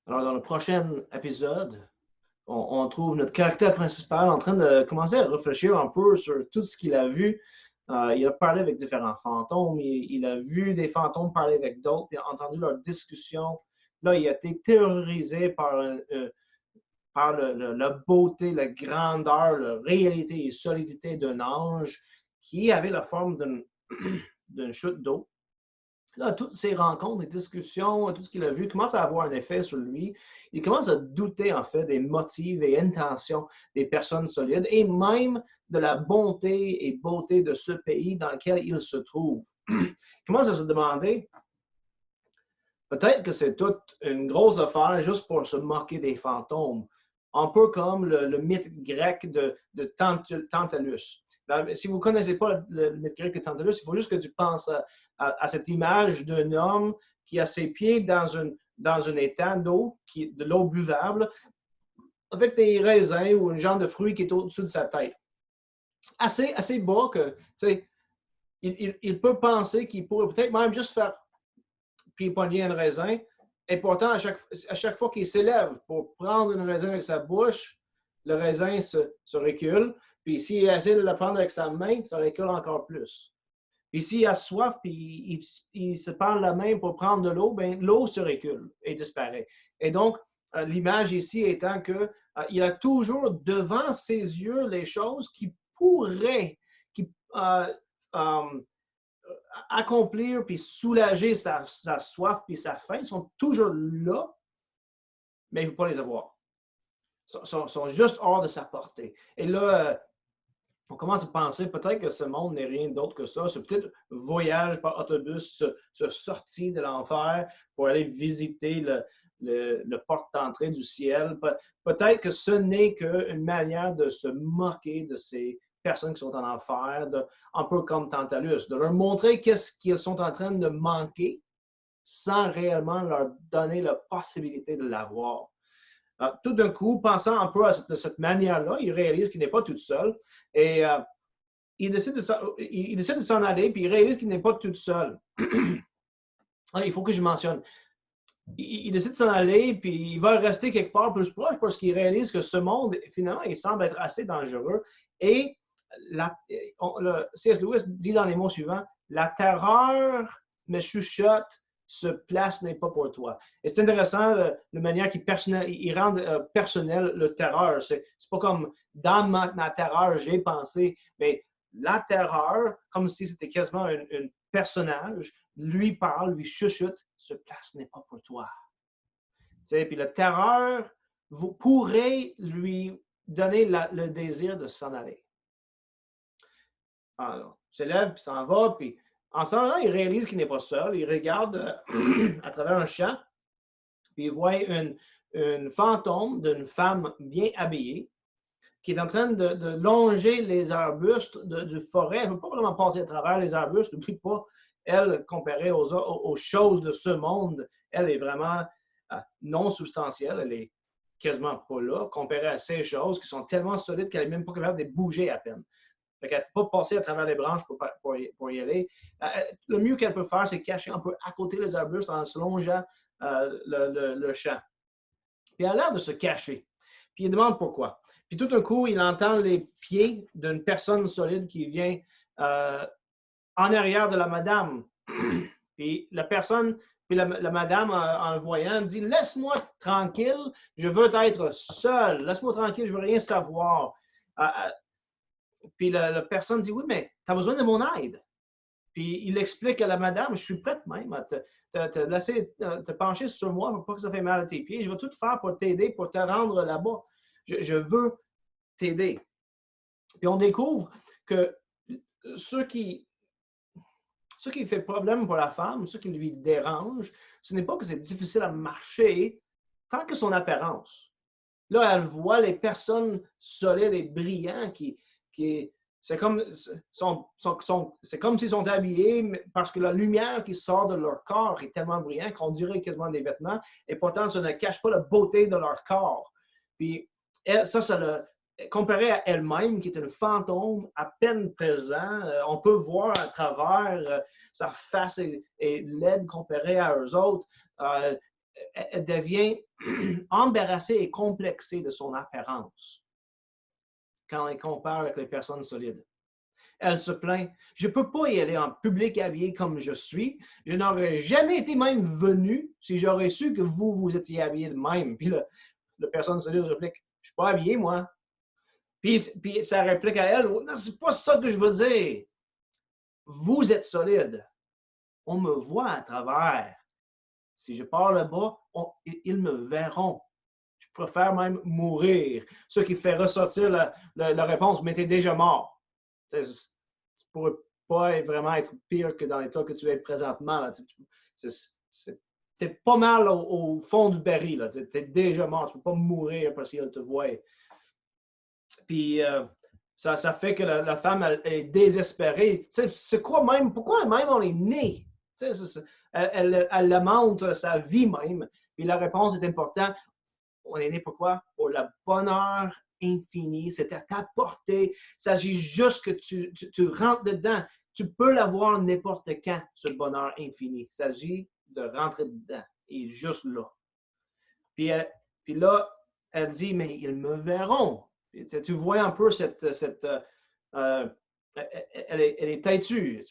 Alors, dans le prochain épisode, on trouve notre caractère principal en train de commencer à réfléchir un peu sur tout ce qu'il a vu. Il a parlé avec différents fantômes, il a vu des fantômes parler avec d'autres, il a entendu leurs discussions. Là, il a été terrorisé par la beauté, la grandeur, la réalité et solidité d'un ange qui avait la forme d'une chute d'eau. Là, toutes ces rencontres, les discussions, tout ce qu'il a vu commence à avoir un effet sur lui. Il commence à douter, en fait, des motifs et intentions des personnes solides et même de la bonté et beauté de ce pays dans lequel il se trouve. Il commence à se demander, peut-être que c'est toute une grosse affaire juste pour se moquer des fantômes. Un peu comme le mythe grec de Tantalus. Si vous ne connaissez pas le mythe grec de Tantalus, il faut juste que tu penses à cette image d'un homme qui a ses pieds dans un étang d'eau, de l'eau buvable, avec des raisins ou un genre de fruit qui est au-dessus de sa tête. Assez bas que, il peut penser qu'il pourrait peut-être même juste faire pogner un raisin. Et pourtant, à chaque fois qu'il s'élève pour prendre un raisin avec sa bouche, le raisin se recule. Puis s'il essaie de le prendre avec sa main, ça recule encore plus. Puis s'il a soif, puis il se prend la main pour prendre de l'eau, bien, l'eau se recule et disparaît. Et donc, l'image ici étant qu'il a toujours devant ses yeux les choses qui pourraient, accomplir puis soulager sa soif puis sa faim sont toujours là, mais il ne peut pas les avoir. Ils sont juste hors de sa portée. Et là, on commence à penser peut-être que ce monde n'est rien d'autre que ça. Ce petit voyage par autobus, ce sortie de l'enfer pour aller visiter le porte d'entrée du ciel. Peut-être que ce n'est qu'une manière de se moquer de ces personnes qui sont en enfer, un peu comme Tantalus, de leur montrer qu'est-ce qu'ils sont en train de manquer sans réellement leur donner la possibilité de l'avoir. Tout d'un coup, pensant un peu de cette manière-là, il réalise qu'il n'est pas tout seul et il décide de s'en aller, puis il réalise qu'il n'est pas tout seul. Il faut que je mentionne. Il décide de s'en aller, puis il va rester quelque part plus proche parce qu'il réalise que ce monde, finalement, il semble être assez dangereux. Et C.S. Lewis dit dans les mots suivants, la terreur me chuchote, ce place n'est pas pour toi. Et c'est intéressant la manière qu'il rend personnel le terreur. C'est pas comme dans ma terreur, j'ai pensé, mais la terreur, comme si c'était quasiment un personnage, lui parle, lui chuchote, ce place n'est pas pour toi. Puis la terreur, vous pourrez lui donner le désir de s'en aller. Alors, il s'élève, puis s'en va, puis en s'en allant, il réalise qu'il n'est pas seul. Il regarde à travers un champ, puis il voit une fantôme d'une femme bien habillée qui est en train de longer les arbustes du forêt. Elle ne peut pas vraiment passer à travers les arbustes. N'oublie pas, elle, comparée aux choses de ce monde, elle est vraiment non substantielle. Elle est quasiment pas là, comparée à ces choses qui sont tellement solides qu'elle n'est même pas capable de bouger à peine. Elle ne peut pas passer à travers les branches pour y aller. Le mieux qu'elle peut faire, c'est cacher un peu à côté des arbustes en se longeant le champ. Puis elle a l'air de se cacher. Puis il demande pourquoi. Puis tout d'un coup, il entend les pieds d'une personne solide qui vient en arrière de la madame. Puis la personne, puis la madame, en le voyant, dit « Laisse-moi tranquille, je veux être seule. Laisse-moi tranquille, je ne veux rien savoir. » Puis la personne dit « Oui, mais tu as besoin de mon aide. » Puis il explique à la madame, je suis prête même à te laisser te pencher sur moi pour pas que ça fait mal à tes pieds. Je vais tout faire pour t'aider, pour te rendre là-bas. Je veux t'aider. Puis on découvre que ce qui fait problème pour la femme, ce qui lui dérange, ce n'est pas que c'est difficile à marcher, tant que son apparence. Là, elle voit les personnes solides et brillantes c'est comme s'ils sont habillés parce que la lumière qui sort de leur corps est tellement brillante qu'on dirait quasiment des vêtements et pourtant ça ne cache pas la beauté de leur corps. Puis comparé à elle-même, qui est une fantôme à peine présent, on peut voir à travers sa face est laide comparée à eux autres. elle devient embarrassée et complexée de son apparence quand elle compare avec les personnes solides. Elle se plaint. Je ne peux pas y aller en public habillé comme je suis. Je n'aurais jamais été même venu si j'aurais su que vous, vous étiez habillé de même. Puis la personne solide réplique, je ne suis pas habillé, moi. Puis ça réplique à elle, non, c'est pas ça que je veux dire. Vous êtes solide. On me voit à travers. Si je pars là-bas, ils me verront. Je préfère même mourir. Ce qui fait ressortir la réponse, mais tu es déjà mort. Tu ne pourrais pas vraiment être pire que dans l'état que tu es présentement. Tu es pas mal au fond du baril. Tu es déjà mort. Tu ne peux pas mourir parce qu'elle te voit. Puis ça fait que la femme elle est désespérée. C'est quoi même? Pourquoi même on est né? Elle lamente sa vie même. Puis la réponse est importante. On est né pour quoi? Pour le bonheur infini. C'est à ta portée. Il s'agit juste que tu rentres dedans. Tu peux l'avoir n'importe quand, ce bonheur infini. Il s'agit de rentrer dedans. Et juste là. Puis là, elle dit, mais ils me verront. Tu vois un peu elle est têtue.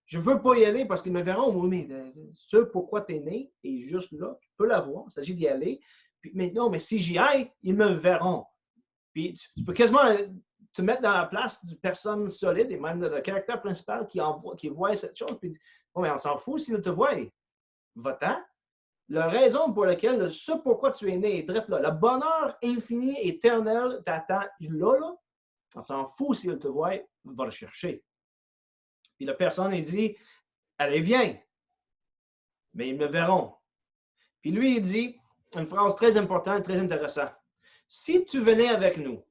Je ne veux pas y aller parce qu'ils me verront. Oui, mais ce pourquoi tu es né est juste là. Tu peux l'avoir. Il s'agit d'y aller. Puis, mais non, mais si j'y aille, ils me verront. Puis tu peux quasiment te mettre dans la place d'une personne solide et même le caractère principal qui voit cette chose. Puis bon, mais on s'en fout s'il te voit. Va-t'en. La raison pour laquelle, ce pourquoi tu es né est direct là. Le bonheur infini, éternel, t'attend là. On s'en fout s'il te voit, va le chercher. Puis la personne, elle dit, allez, viens. Mais ils me verront. Puis lui, il dit une phrase très importante, très intéressante. Si tu venais avec nous,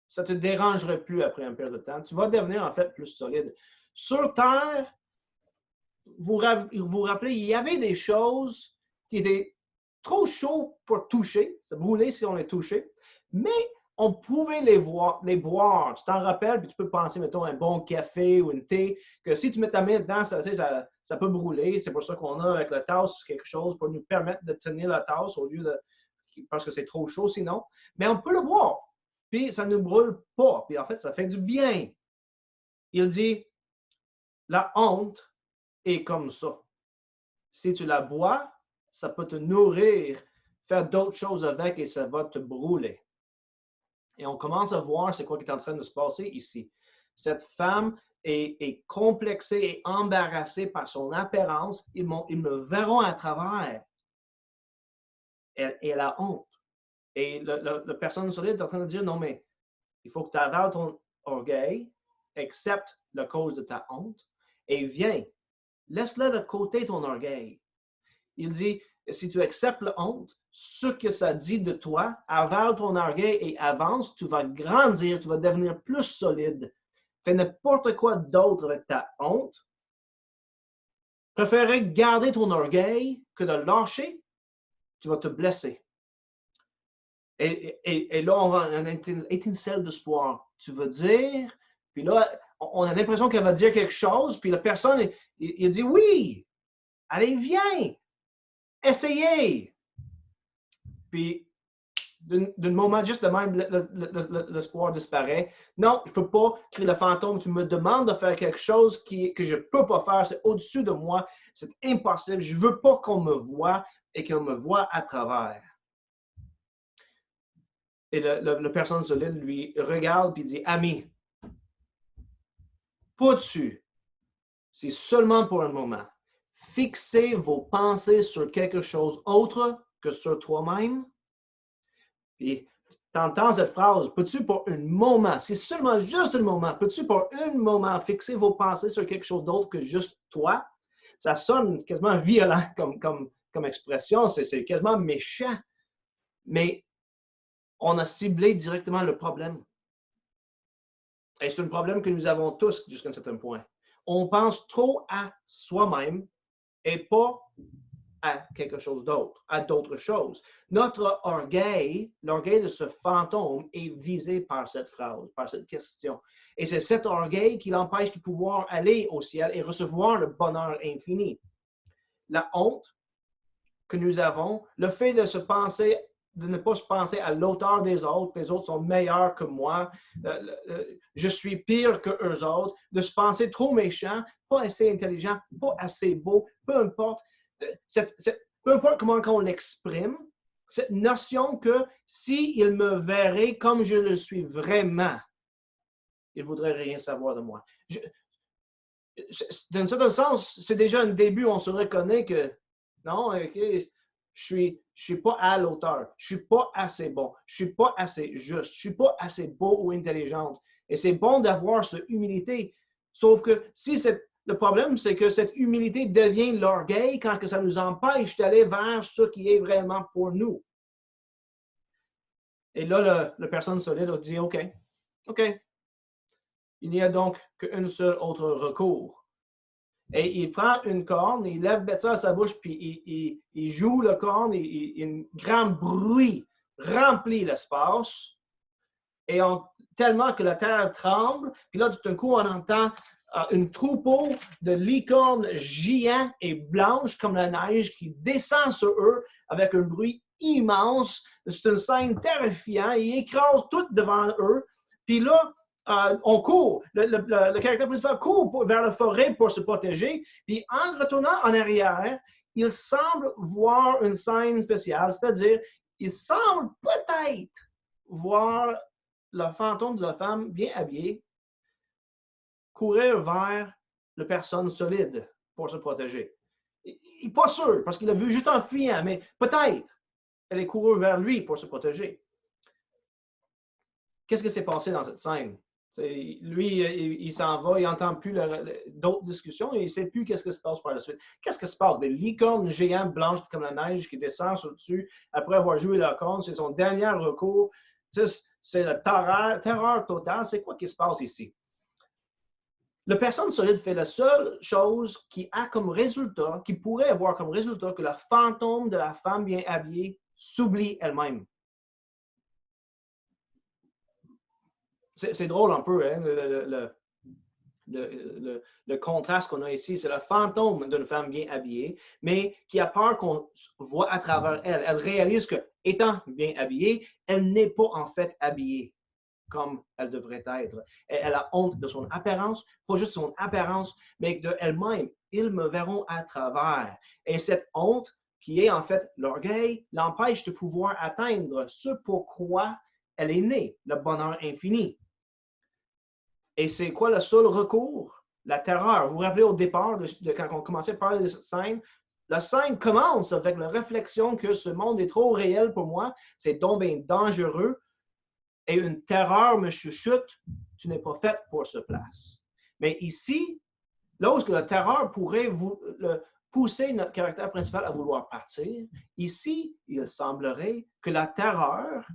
ça ne te dérangerait plus après un période de temps. Tu vas devenir en fait plus solide. Sur Terre, vous rappelez, il y avait des choses qui étaient trop chaudes pour toucher, ça brûlait si on les touchait, mais on pouvait les boire. Tu t'en rappelles, puis tu peux penser, mettons, un bon café ou une thé, que si tu mets ta main dedans, ça peut brûler. C'est pour ça qu'on a avec la tasse quelque chose pour nous permettre de tenir la tasse au lieu de... parce que c'est trop chaud sinon. Mais on peut le boire, puis ça ne brûle pas. Puis en fait, ça fait du bien. Il dit, la honte est comme ça. Si tu la bois, ça peut te nourrir, faire d'autres choses avec et ça va te brûler. Et on commence à voir c'est quoi qui est en train de se passer ici. Cette femme est complexée et embarrassée par son apparence. Ils me verront à travers. Elle a honte. Et la personne solide est en train de dire, non, mais il faut que tu avales ton orgueil, accepte la cause de ta honte et viens. Laisse-le de côté ton orgueil. Il dit, si tu acceptes la honte, ce que ça dit de toi, avale ton orgueil et avance, tu vas grandir, tu vas devenir plus solide. Fais n'importe quoi d'autre avec ta honte. Préférer garder ton orgueil que de lâcher, tu vas te blesser. Et là, on a une étincelle d'espoir. Tu veux dire, puis là, on a l'impression qu'elle va dire quelque chose, puis la personne, il dit oui, allez, viens. Essayez! Puis, d'un moment, juste de même, l'espoir disparaît. Non, je ne peux pas créer le fantôme. Tu me demandes de faire quelque chose que je ne peux pas faire. C'est au-dessus de moi. C'est impossible. Je ne veux pas qu'on me voie et qu'on me voie à travers. Et la personne solide lui regarde et dit, ami, pas dessus. C'est seulement pour un moment. Fixez vos pensées sur quelque chose autre que sur toi-même. Puis, tu entends cette phrase, peux-tu pour un moment, c'est seulement juste un moment, peux-tu pour un moment fixer vos pensées sur quelque chose d'autre que juste toi? Ça sonne quasiment violent comme expression, c'est quasiment méchant. Mais on a ciblé directement le problème. Et c'est un problème que nous avons tous jusqu'à un certain point. On pense trop à soi-même et pas à quelque chose d'autre, à d'autres choses. Notre orgueil, l'orgueil de ce fantôme est visé par cette phrase, par cette question. Et c'est cet orgueil qui l'empêche de pouvoir aller au ciel et recevoir le bonheur infini. La honte que nous avons, le fait de ne pas se penser à l'auteur des autres, les autres sont meilleurs que moi, je suis pire que eux autres, de se penser trop méchant, pas assez intelligent, pas assez beau, peu importe, peu importe comment on l'exprime, cette notion que s'il me verrait comme je le suis vraiment, il ne voudrait rien savoir de moi. Dans un certain sens, c'est déjà un début, on se reconnaît que non, okay, je suis pas à l'auteur, je suis pas assez bon, je suis pas assez juste, je suis pas assez beau ou intelligente. Et c'est bon d'avoir cette humilité. Sauf que si le problème, c'est que cette humilité devient l'orgueil quand que ça nous empêche d'aller vers ce qui est vraiment pour nous. Et là, la personne solide va dire, OK, il n'y a donc qu'un seul autre recours. Et il prend une corne, il lève ça à sa bouche, puis il joue le corne, et un grand bruit remplit l'espace, et tellement que la terre tremble, puis là, tout d'un coup, on entend un troupeau de licornes géants et blanches comme la neige qui descend sur eux avec un bruit immense. C'est une scène terrifiante. Ils écrasent tout devant eux. Puis là, on court. Le caractère principal court vers la forêt pour se protéger. Puis en retournant en arrière, il semble voir une scène spéciale, c'est-à-dire, il semble peut-être voir le fantôme de la femme bien habillée courir vers la personne solide pour se protéger. Il n'est pas sûr, parce qu'il a vu juste en fuyant, mais peut-être elle est courue vers lui pour se protéger. Qu'est-ce qui s'est passé dans cette scène? Lui, il s'en va, il n'entend plus d'autres discussions et il ne sait plus qu'est-ce qui se passe par la suite. Qu'est-ce qui se passe? Des licornes géantes blanches comme la neige qui descendent au-dessus après avoir joué la corne, c'est son dernier recours. C'est la terreur totale. C'est quoi qui se passe ici? La personne solide fait la seule chose qui a comme résultat, qui pourrait avoir comme résultat que le fantôme de la femme bien habillée s'oublie elle-même. C'est drôle un peu, hein, le contraste qu'on a ici. C'est le fantôme d'une femme bien habillée, mais qui a peur qu'on voit à travers elle. Elle réalise que, étant bien habillée, elle n'est pas en fait habillée comme elle devrait être. Elle a honte de son apparence, pas juste son apparence, mais de elle-même. Ils me verront à travers. Et cette honte, qui est en fait l'orgueil, l'empêche de pouvoir atteindre ce pourquoi elle est née, le bonheur infini. Et c'est quoi le seul recours? La terreur. Vous vous rappelez au départ, quand on commençait à parler de cette scène, la scène commence avec la réflexion que ce monde est trop réel pour moi, c'est donc bien dangereux, et une terreur me chuchote, tu n'es pas faite pour ce place. Mais ici, lorsque la terreur pourrait pousser notre caractère principal à vouloir partir, ici, il semblerait que la terreur,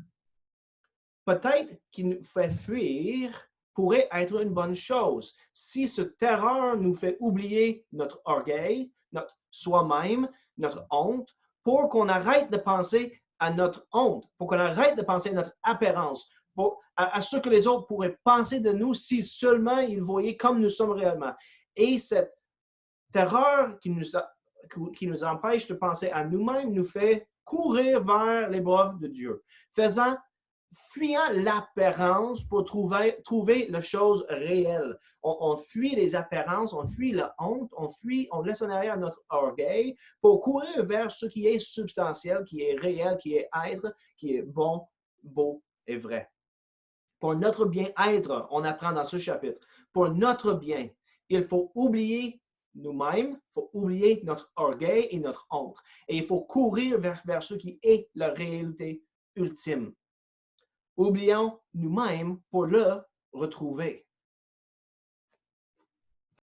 peut-être qui nous fait fuir, pourrait être une bonne chose. Si ce terreur nous fait oublier notre orgueil, notre soi-même, notre honte, pour qu'on arrête de penser à notre honte, pour qu'on arrête de penser à notre apparence, à ce que les autres pourraient penser de nous si seulement ils voyaient comme nous sommes réellement. Et cette terreur qui nous empêche de penser à nous-mêmes nous fait courir vers les bras de Dieu, fuyant l'apparence pour trouver la chose réelle. On fuit les apparences, on fuit la honte, on laisse en arrière notre orgueil pour courir vers ce qui est substantiel, qui est réel, qui est être, qui est bon, beau et vrai. Pour notre bien-être, on apprend dans ce chapitre, pour notre bien, il faut oublier nous-mêmes, il faut oublier notre orgueil et notre honte. Et il faut courir vers ce qui est la réalité ultime. Oublions nous-mêmes pour le retrouver.